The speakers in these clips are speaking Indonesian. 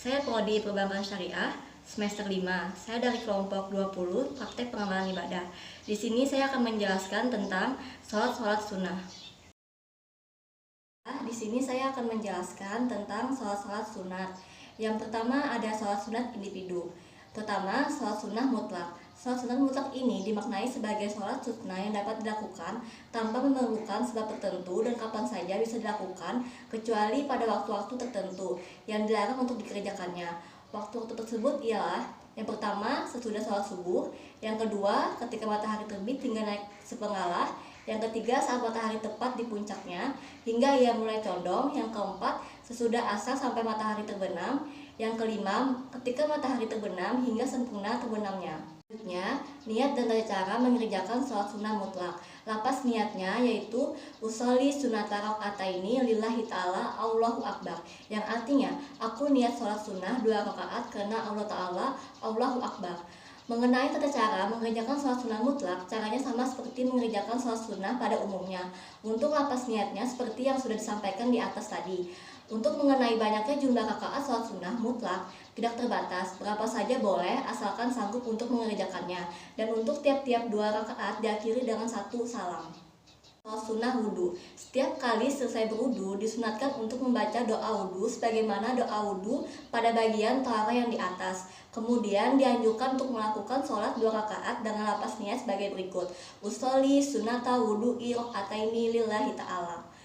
Saya Prodi Perbankan Syariah semester 5. Saya dari kelompok 20 Praktek Pengamalan Ibadah. Di sini saya akan menjelaskan tentang sholat sunnah. Di sini saya akan menjelaskan tentang sholat sunat. Yang pertama ada sholat sunat individu. Pertama, sholat sunnah mutlak. Sholat sunnah mutlak ini dimaknai sebagai sholat sunnah yang dapat dilakukan tanpa memerlukan sebab tertentu dan kapan saja bisa dilakukan kecuali pada waktu-waktu tertentu yang dilarang untuk dikerjakannya. Waktu-waktu tersebut ialah yang pertama sesudah sholat subuh, yang kedua ketika matahari terbit hingga naik sepenggalah, yang ketiga saat matahari tepat di puncaknya hingga ia mulai condong, yang keempat sesudah asar sampai matahari terbenam, yang kelima ketika matahari terbenam hingga sempurna terbenamnya. Selanjutnya, niat dan tata cara mengerjakan sholat sunnah mutlak. Lapas niatnya yaitu usolli sunata rakaataini lillahi ta'ala Allahu Akbar, yang artinya aku niat sholat sunnah 2 rakaat karena Allah Ta'ala Allahu Akbar. Mengenai tata cara mengerjakan sholat sunnah mutlak, caranya sama seperti mengerjakan sholat sunnah pada umumnya. Untuk lapas niatnya seperti yang sudah disampaikan di atas tadi. Untuk mengenai banyaknya jumlah rakaat sholat sunnah mutlak tidak terbatas, berapa saja boleh asalkan sanggup untuk mengerjakannya. Dan untuk tiap-tiap 2 rakaat diakhiri dengan 1 salam. Sholat sunnah wudhu. Setiap kali selesai berwudhu disunatkan untuk membaca doa wudhu sebagaimana doa wudhu pada bagian tahara yang di atas. Kemudian dianjurkan untuk melakukan sholat 2 rakaat dengan lapas niat sebagai berikut. Usolli sunata wudhu'i rakaataini lillahi ta'ala.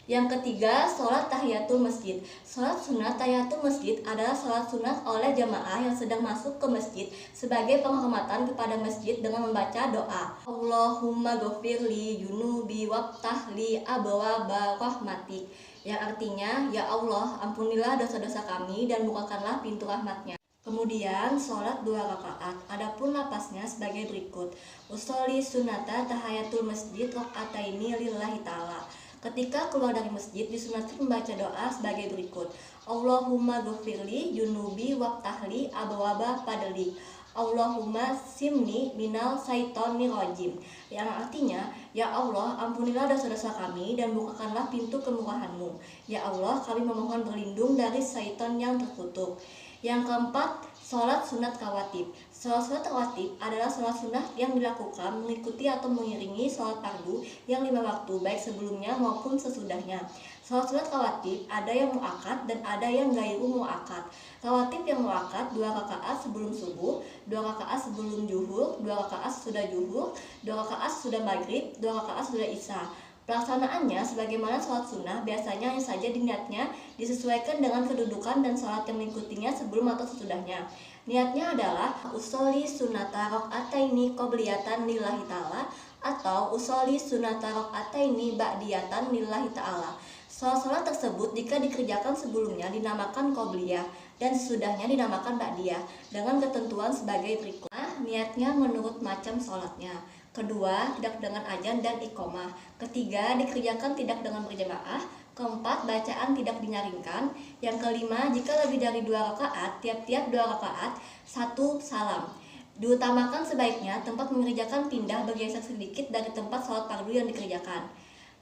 Yang ketiga, sholat tahiyatul masjid. Sholat sunat tahiyatul masjid adalah sholat sunat oleh jamaah yang sedang masuk ke masjid sebagai penghormatan kepada masjid dengan membaca doa Allahumma ghafirli junubi waftahli abwaaba rahmatik, yang artinya, ya Allah, ampunilah dosa-dosa kami dan bukakanlah pintu rahmatnya. Kemudian sholat 2 rakaat. Adapun lapasnya sebagai berikut. Usolli sunata tahiyatul masjid rakaataini lillahi ta'ala. Ketika keluar dari masjid disunatkan membaca doa sebagai berikut. Allahumma ghafirli junubi waftahli abwaaba fadlik. Allahumma simni minal syaitani rajim, yang artinya, ya Allah, ampunilah dosa-dosa kami dan bukakanlah pintu kemurahan-Mu. Ya Allah, kami memohon berlindung dari syaitan yang terkutuk. Yang keempat, sholat sunat rawatib. Sholat sunat rawatib adalah sholat sunat yang dilakukan mengikuti atau mengiringi sholat fardu yang 5 waktu, baik sebelumnya maupun sesudahnya. Sholat sunat rawatib ada yang muakkad dan ada yang gairu muakkad. Rawatib yang muakkad 2 rakaat sebelum subuh, 2 rakaat sebelum zuhur, 2 rakaat sesudah zuhur, 2 rakaat sesudah maghrib, 2 rakaat sesudah isya. Pelaksanaannya sebagaimana sholat sunnah biasanya hanya saja niatnya disesuaikan dengan kedudukan dan sholat yang mengikutinya sebelum atau sesudahnya. Niatnya adalah usolli sunata rakaataini qobliyatan lillahi ta'ala atau usolli sunata rakaataini ba'diyatan lillahi ta'ala. Sholat tersebut jika dikerjakan sebelumnya dinamakan qobliyah dan sesudahnya dinamakan ba'diyah dengan ketentuan sebagai berikut. Niatnya menurut macam sholatnya. Kedua, tidak dengan azan dan iqomah. Ketiga, dikerjakan tidak dengan berjamaah. Keempat, bacaan tidak dinyaringkan. Yang kelima, jika lebih dari 2 rakaat, tiap-tiap 2 rakaat 1 salam. Diutamakan sebaiknya tempat mengerjakan pindah bergeser sedikit dari tempat sholat fardu yang dikerjakan.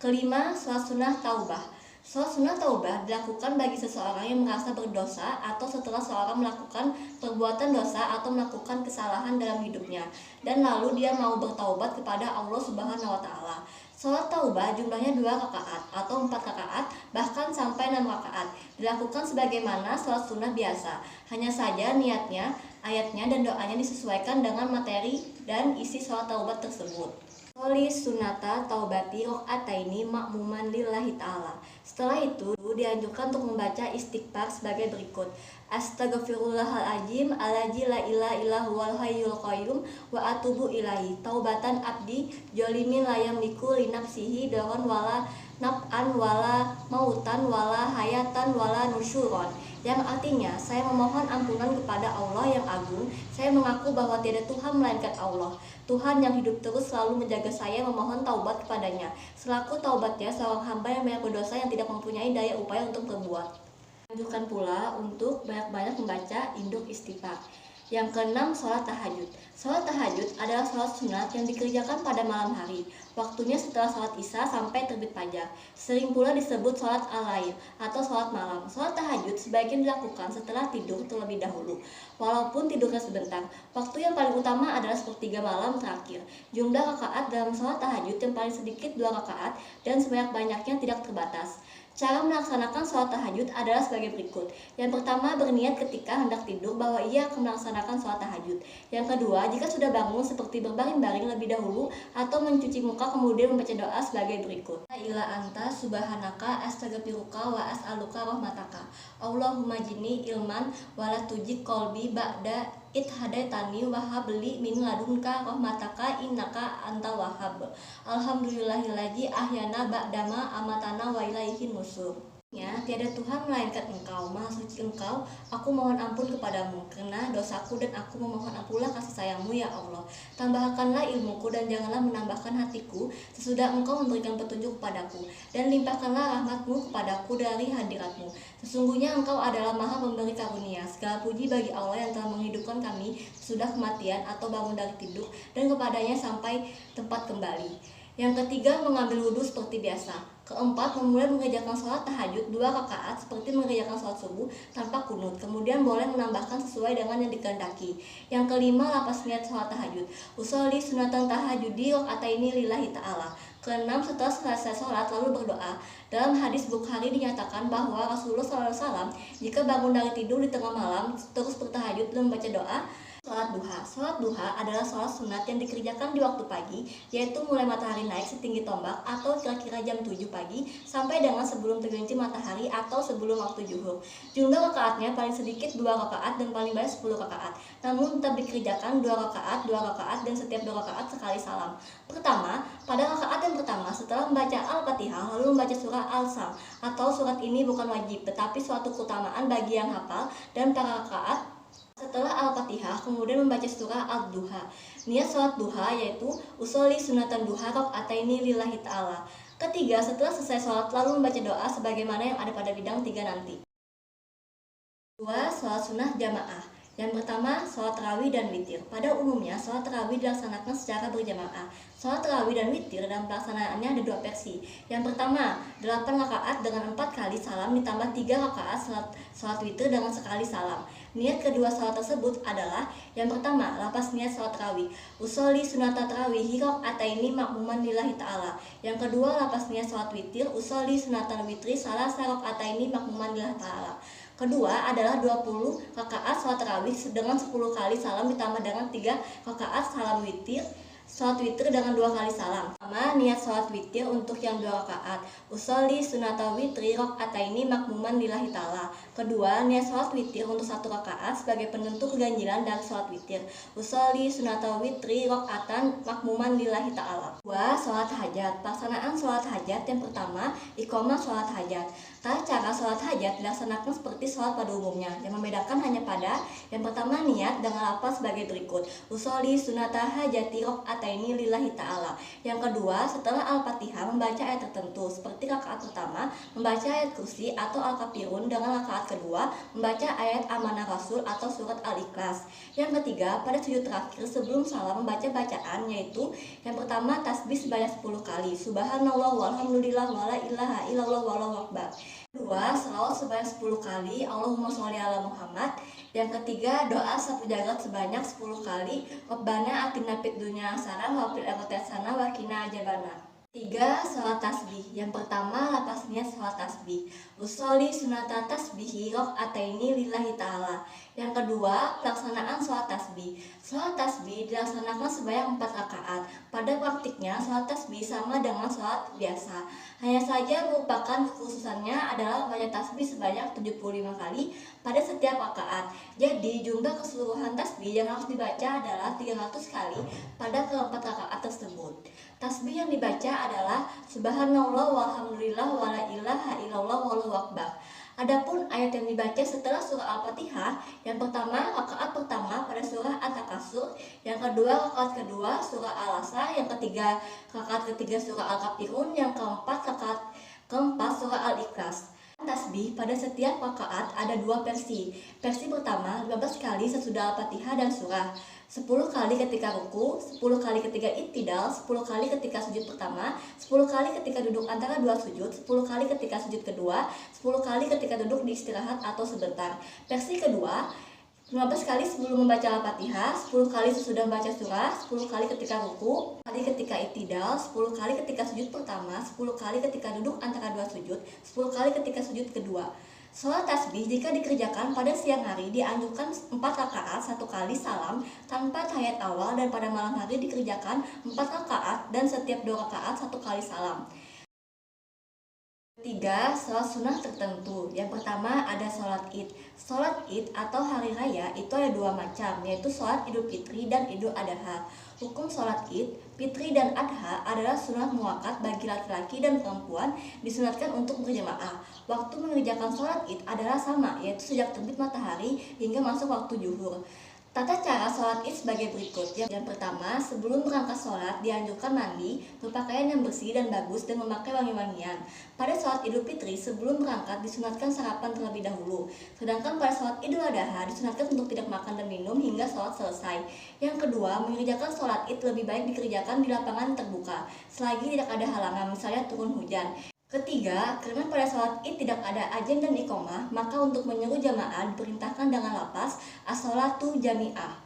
Kelima, sholat sunnah taubah. Sholat sunnah taubah dilakukan bagi seseorang yang merasa berdosa atau setelah seorang melakukan perbuatan dosa atau melakukan kesalahan dalam hidupnya dan lalu dia mau bertaubat kepada Allah Subhanahu wa Ta'ala. Sholat taubah jumlahnya 2 rakaat atau 4 rakaat bahkan sampai 6 rakaat. Dilakukan sebagaimana sholat sunnah biasa. Hanya saja niatnya, ayatnya dan doanya disesuaikan dengan materi dan isi sholat taubat tersebut. Sholli sunata taubati rakaataini ma'muman lillahi ta'ala. Setelah itu dianjurkan untuk membaca istighfar sebagai berikut. Astaghfirullahaladzim alladzi la ilaha illa huwal hayyul qayyum wa atubu ilaihi taubatan abdi jolimin la yamliku li nafsihi daron wala naf'an wala mautan wala hayatan wala nusyuron, yang artinya saya memohon ampunan kepada Allah yang agung. Saya mengaku bahwa tiada Tuhan melainkan Allah, Tuhan yang hidup terus selalu menjaga saya, memohon taubat kepadanya selaku taubatnya seorang hamba yang banyak berdosa yang tidak mempunyai daya upaya untuk berbuat. Anjurkan pula untuk banyak-banyak membaca induk istighfar. Yang keenam, sholat tahajud. Sholat tahajud adalah sholat sunat yang dikerjakan pada malam hari. Waktunya setelah sholat isya sampai terbit fajar. Sering pula disebut sholat al-lail atau sholat malam. Sholat tahajud sebaiknya dilakukan setelah tidur terlebih dahulu. Walaupun tidurnya sebentar, waktu yang paling utama adalah sepertiga malam terakhir. Jumlah rakaat dalam sholat tahajud yang paling sedikit 2 rakaat dan sebanyak-banyaknya tidak terbatas. Cara melaksanakan sholat tahajud adalah sebagai berikut. Yang pertama, berniat ketika hendak tidur bahwa ia akan melaksanakan sholat tahajud. Yang kedua, jika sudah bangun seperti berbaring-baring lebih dahulu atau mencuci muka kemudian membaca doa sebagai berikut. La ilaha anta subhanaka astaghfiruka wa as'aluka rahmataka. Allahumma jini ilman wala tujik qalbi ba'da it hadaitani wa habli min ladunka rahmataka innaka antal wahhab. Alhamdulillahillazi ahyana ba'dama amatana wa ilaihin nusur. Ya, tiada Tuhan melainkan Engkau, Maha Suci Engkau, aku mohon ampun kepadamu, karena dosaku dan aku memohon ampunlah kasih sayangmu ya Allah. Tambahkanlah ilmuku dan janganlah menambahkan hatiku, sesudah Engkau memberikan petunjuk kepadaku, dan limpahkanlah rahmatmu kepadaku dari hadiratmu. Sesungguhnya Engkau adalah Maha Pemberi karunia, segala puji bagi Allah yang telah menghidupkan kami sesudah kematian atau bangun dari tidur, dan kepadanya sampai tempat kembali. Yang ketiga, mengambil wudhu seperti biasa. Keempat, memulai mengerjakan sholat tahajud 2 rakaat seperti mengerjakan sholat subuh tanpa kunut. Kemudian boleh menambahkan sesuai dengan yang dikehendaki. Yang kelima, lapas niat sholat tahajud. Usolli sunatan tahajudi rakaataini lillahi ta'ala. Keenam, setelah selesai sholat lalu berdoa. Dalam hadis Bukhari dinyatakan bahwa Rasulullah SAW jika bangun dari tidur di tengah malam terus bertahajud dan membaca doa. Sholat duha. Sholat duha adalah sholat sunat yang dikerjakan di waktu pagi, yaitu mulai matahari naik setinggi tombak atau kira-kira jam 7 pagi sampai dengan sebelum tergelincir matahari atau sebelum waktu zuhur. Jumlah rakaatnya paling sedikit 2 rakaat dan paling banyak 10 rakaat. Namun tetap dikerjakan 2 rakaat, 2 rakaat dan setiap 2 rakaat sekali salam. Pertama, pada rakaat yang pertama setelah membaca Al-Fatihah lalu membaca surah Al-Sam atau surat ini bukan wajib tetapi suatu keutamaan bagi yang hafal, dan para rakaat setelah Al-Fatihah kemudian membaca surah Al-Duha. Niat sholat duha yaitu usolli sunatan duha rakaataini lillahi ta'ala. Ketiga, setelah selesai sholat lalu membaca doa sebagaimana yang ada pada bidang 3 nanti. 2. Sholat sunnah jamaah. Yang pertama, sholat tarawih dan witir. Pada umumnya, sholat tarawih dilaksanakan secara berjamaah. Sholat tarawih dan witir dalam pelaksanaannya ada 2 versi. Yang pertama, 8 rakaat dengan 4 kali salam ditambah 3 rakaat sholat witir dengan sekali salam. Niat kedua sholat tersebut adalah: yang pertama, lapas niat sholat tarawih. Usolli sunata tarawihi rakaataini makmuman lillahi ta'ala. Yang kedua, lapas niat sholat witir. Usolli sunata witri salasa rakaataini makmuman lillahi ta'ala. Kedua adalah 20 rakaat sholat tarawih dengan 10 kali salam ditambah dengan 3 rakaat salam witir. Sholat witir dengan 2 kali salam. Pertama, niat sholat witir untuk yang 2 rakaat. Usolli sunata witri rakaataini makmuman lillahi ta'ala. Kedua, niat sholat witir untuk 1 rakaat sebagai penentu keganjilan dari sholat witir. Usolli sunata witri rakaatan makmuman lillahi ta'ala. 2. Sholat hajat. Pelaksanaan sholat hajat yang pertama, iqamah sholat hajat. Cara sholat hajat dilaksanakan seperti sholat pada umumnya. Yang membedakan hanya pada yang pertama, niat dengan lafaz sebagai berikut: usolli sunata hajati rakaataini lillahi ta'ala. Yang kedua, setelah Al-Fatihah membaca ayat tertentu seperti rakaat pertama membaca ayat kursi atau Al-Kafirun, dengan rakaat kedua membaca ayat Amanah Rasul atau surat Al-Ikhlas. Yang ketiga, pada sujud terakhir sebelum salam membaca bacaan, yaitu yang pertama tasbih sebanyak 10 kali, subhanallah walhamdulillah wala ilaha illallah wallahu akbar. Kedua, salawat sebanyak 10 kali, Allahumma sholli ala Muhammad. Yang ketiga, doa sapu jagat sebanyak 10 kali, Rabbana atina fid dunya hasanah wa fil akhirati hasanah wa qina adzabannar. 3. Salat tasbih. Yang pertama, lapas niat salat tasbih. Usolli sunata tasbihi rakaataini lillahi ta'ala. Yang kedua, pelaksanaan salat tasbih. Salat tasbih dilaksanakan sebanyak 4 rakaat. Pada praktiknya, salat tasbih sama dengan salat biasa. Hanya saja merupakan kekhususannya adalah membaca tasbih sebanyak 75 kali pada setiap rakaat. Jadi, jumlah keseluruhan tasbih yang harus dibaca adalah 300 kali pada keempat rakaat tersebut. Tasbih yang dibaca adalah subhanallah walhamdulillah wala ilaha illallah wallahu akbar. Adapun ayat yang dibaca setelah surah Al-Fatihah, yang pertama rakaat pertama pada surah At-Takasur, yang kedua rakaat kedua surah Al-Asr, yang ketiga rakaat ketiga surah Al-Kafirun, yang keempat rakaat keempat surah Al-Ikhlas. Tasbih pada setiap rakaat ada dua versi. Versi pertama 15 kali sesudah Al-Fatihah dan surah, 10 kali ketika ruku, 10 kali ketika i'tidal, 10 kali ketika sujud pertama, 10 kali ketika duduk antara dua sujud, 10 kali ketika sujud kedua, 10 kali ketika duduk di istirahat atau sebentar. Versi kedua 15 kali sebelum membaca Al-Fatihah, 10 kali sesudah membaca surah, 10 kali ketika ruku, 10 kali ketika i'tidal, 10 kali ketika sujud pertama, 10 kali ketika duduk antara dua sujud, 10 kali ketika sujud kedua. Sholat tasbih jika dikerjakan pada siang hari dianjurkan 4 rakaat 1 kali salam tanpa tahiyat awal, dan pada malam hari dikerjakan 4 rakaat dan setiap 2 rakaat 1 kali salam. Ketiga, sholat sunnah tertentu. Yang pertama ada sholat id. Sholat id atau hari raya itu ada dua macam, yaitu sholat idul fitri dan idul adha. Hukum sholat id, fitri dan adha adalah sunat muakkad bagi laki-laki dan perempuan, disunatkan untuk berjamaah. Waktu mengerjakan sholat id adalah sama, yaitu sejak terbit matahari hingga masuk waktu zuhur. Tata cara sholat id sebagai berikut. Yang pertama, sebelum berangkat sholat dianjurkan mandi, berpakaian yang bersih dan bagus, dan memakai wangi-wangian. Pada sholat idul fitri sebelum berangkat disunatkan sarapan terlebih dahulu. Sedangkan pada sholat idul adha disunatkan untuk tidak makan dan minum hingga sholat selesai. Yang kedua, mengerjakan sholat id lebih baik dikerjakan di lapangan terbuka, selagi tidak ada halangan, misalnya turun hujan. Ketiga, karena pada sholat id tidak ada azan dan iqomah, maka untuk menyuruh jamaah diperintahkan dengan lafaz as-sholatu jami'ah.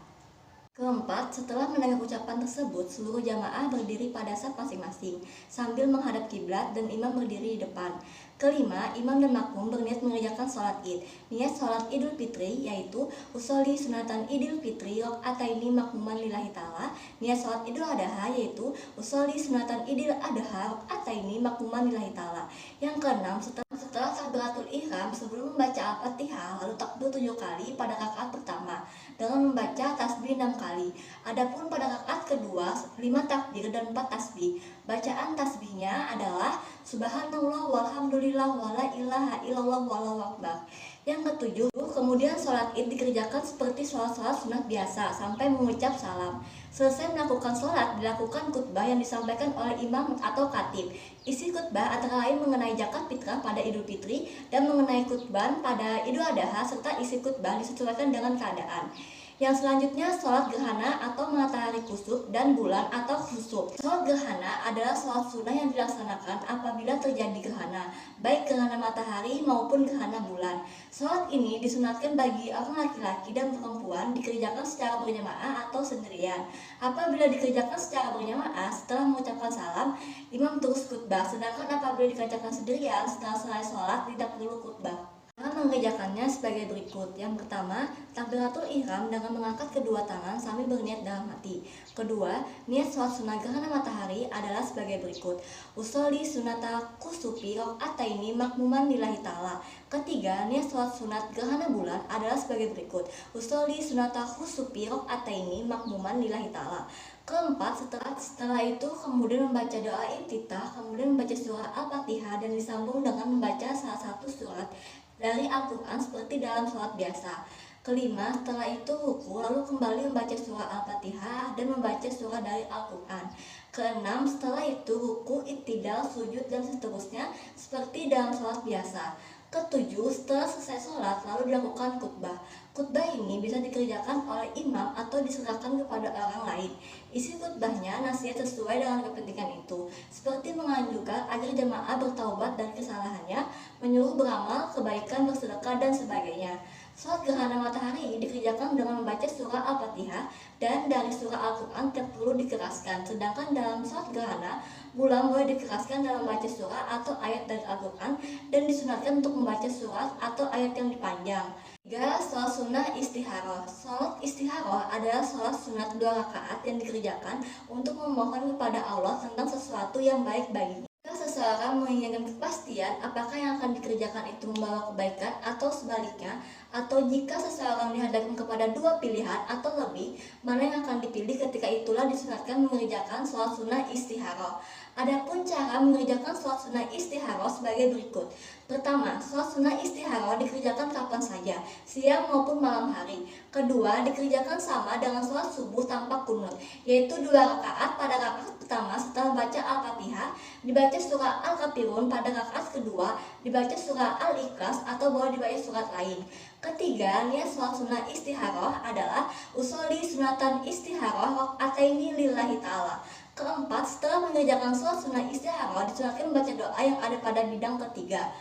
Keempat, setelah mendengar ucapan tersebut, seluruh jamaah berdiri pada saf masing-masing sambil menghadap kiblat dan imam berdiri di depan. Kelima, imam dan makmum berniat mengerjakan sholat id. Niat sholat idul fitri yaitu usolli sunatan idul fitri rok'ataini makmuman lillahi ta'ala. Niat sholat idul adha yaitu usolli sunatan idul adha rok'ataini makmuman lillahi ta'ala. Yang keenam, setelah takbiratul ihram sebelum membaca Al-Fatihah lalu takbir 7 kali pada rakaat pertama dengan membaca tasbih 6 kali. Adapun pada rakaat kedua 5 takbir dan 4 tasbih. Bacaan tasbihnya adalah subhanallah walhamdulillah wala ilaha illallah wallahu akbar. Yang ketujuh, kemudian sholat id dikerjakan seperti sholat-sholat sunat biasa sampai mengucap salam. Selesai melakukan sholat, dilakukan khutbah yang disampaikan oleh imam atau khatib. Isi khutbah antara lain mengenai zakat fitrah pada idul fitri dan mengenai khutbah pada idul adha, serta isi khutbah disesuaikan dengan keadaan. Yang selanjutnya sholat gerhana atau matahari kusuf dan bulan atau khusuf. Sholat gerhana adalah sholat sunnah yang dilaksanakan apabila terjadi gerhana, baik gerhana matahari maupun gerhana bulan. Sholat ini disunatkan bagi orang laki-laki dan perempuan dikerjakan secara berjamaah atau sendirian. Apabila dikerjakan secara berjamaah, setelah mengucapkan salam, imam terus khutbah, sedangkan apabila dikerjakan sendirian, setelah selesai sholat tidak perlu khutbah. Cara mengerjakannya sebagai berikut. Yang pertama, takbiratul ihram dengan mengangkat kedua tangan sambil berniat dalam hati. Kedua, niat sholat sunnah gerhana matahari adalah sebagai berikut. Usolli sunata kusufi rok'ataini makmuman lillahi ta'ala. Ketiga, niat sholat sunat gerhana bulan adalah sebagai berikut. Usolli sunata kusufi rok'ataini makmuman lillahi ta'ala. Keempat, setelah itu kemudian membaca doa iftitah, kemudian membaca surah Al-Fatihah dan disambung dengan membaca salah satu surat dari Al-Quran seperti dalam sholat biasa. Kelima, setelah itu ruku lalu kembali membaca surah Al-Fatihah dan membaca surah dari Al-Quran. Keenam, setelah itu ruku, i'tidal, sujud dan seterusnya seperti dalam sholat biasa. Ketujuh, setelah selesai sholat lalu dilakukan khutbah. Khutbah ini bisa dikerjakan oleh imam atau diserahkan kepada orang lain. Isi khutbahnya nasihat sesuai dengan kepentingan itu, seperti menganjurkan agar jemaah bertaubat dari kesalahannya, menyuruh beramal kebaikan, bersedekah dan sebagainya. Sholat gerhana matahari dikerjakan dengan membaca surah Al-Fatihah dan dari surah Al-Quran tidak perlu dikeraskan. Sedangkan dalam sholat gerhana bulan boleh dikeraskan dalam membaca surah atau ayat dari Al-Quran dan disunatkan untuk membaca surah atau ayat yang dipanjang. 3. Sholat sunnah istiharoh. Sholat istiharoh adalah sholat sunat 2 rakaat yang dikerjakan untuk memohon kepada Allah tentang sesuatu yang baik baginya. Jika seseorang menginginkan kepastian apakah yang akan dikerjakan itu membawa kebaikan atau sebaliknya, atau jika seseorang dihadapkan kepada 2 pilihan atau lebih, mana yang akan dipilih, ketika itulah disunatkan mengerjakan sholat sunnah istiharoh. Adapun cara mengerjakan sholat sunnah istikharah sebagai berikut. Pertama, sholat sunnah istikharah dikerjakan kapan saja, siang maupun malam hari. Kedua, dikerjakan sama dengan sholat subuh tanpa kunut, yaitu 2 rakaat. Pada rakaat pertama setelah baca Al-Fatihah, dibaca surah Al-Kafirun. Pada rakaat kedua, dibaca surah Al-Ikhlas atau boleh dibaca surat lain. Ketiga, niat sholat sunnah istikharah adalah usolli sunatan istikharah rakaataini lillahi ta'ala. Keempat, setelah mengerjakan sholat sunnah istikharah, disunahkan membaca doa yang ada pada bidang ketiga.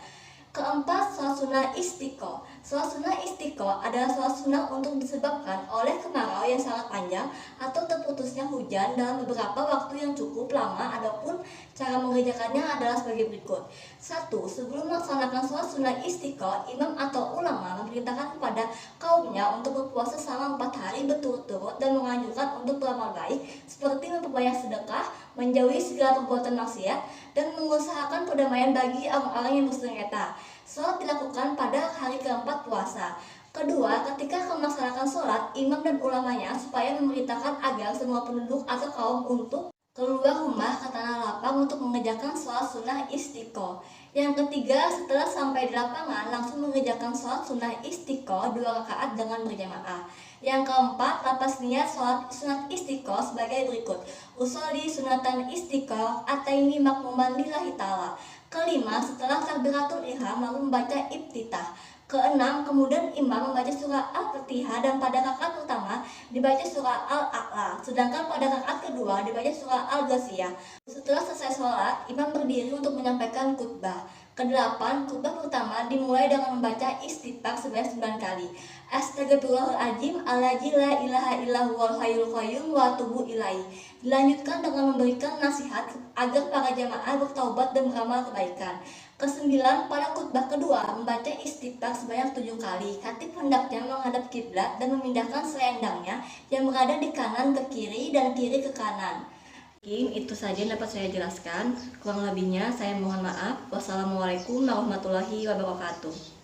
Keempat, sholat sunnah istiqo. Sholat sunnah istiqo adalah sholat sunnah untuk disebabkan oleh kemarau yang sangat panjang atau terputusnya hujan dalam beberapa waktu yang cukup lama. Adapun cara mengerjakannya adalah sebagai berikut. 1. Sebelum melaksanakan sholat sunnah istiqo, imam atau ulama memerintahkan kepada kaumnya untuk berpuasa selama 4 hari berturut-turut dan menganjurkan untuk beramal baik seperti memperbanyak sedekah, menjauhi segala perbuatan maksiat, dan mengusahakan perdamaian bagi orang-orang yang bersengketa. Sholat dilakukan pada hari keempat puasa. Kedua, ketika melaksanakan sholat, imam dan ulamanya supaya memerintahkan agar semua penduduk atau kaum untuk keluar rumah ke tanah lapang untuk mengerjakan sholat sunnah istiqo. Yang ketiga, setelah sampai di lapangan langsung mengerjakan sholat sunnah istiqo 2 rakaat dengan berjamaah. Yang keempat, lapas niat sholat sunat istiqo sebagai berikut. Usolli sunatan istiqo ataini makmuman lillahi ta'ala. Kelima, setelah takbiratul ihram lalu membaca iftitah. Keenam, kemudian imam membaca surah Al-Fatihah dan pada rakaat pertama dibaca surah Al-A'la, sedangkan pada rakaat kedua dibaca surah Al-Ghasyiyah. Setelah selesai sholat, imam berdiri untuk menyampaikan khutbah. Kedelapan, khutbah pertama dimulai dengan membaca istighfar sebanyak 9 kali. Astagfirullahaladzim, allazi la ilaha illa huwal hayyul qayyum wa atubu ilaihi. Dilanjutkan dengan memberikan nasihat agar para jamaah bertaubat dan beramal kebaikan. Kesembilan, pada khutbah kedua membaca istighfar sebanyak 7 kali. Khatib hendaknya menghadap kiblat dan memindahkan selendangnya yang berada di kanan ke kiri dan kiri ke kanan. Itu saja yang dapat saya jelaskan. Kurang lebihnya saya mohon maaf. Wassalamualaikum warahmatullahi wabarakatuh.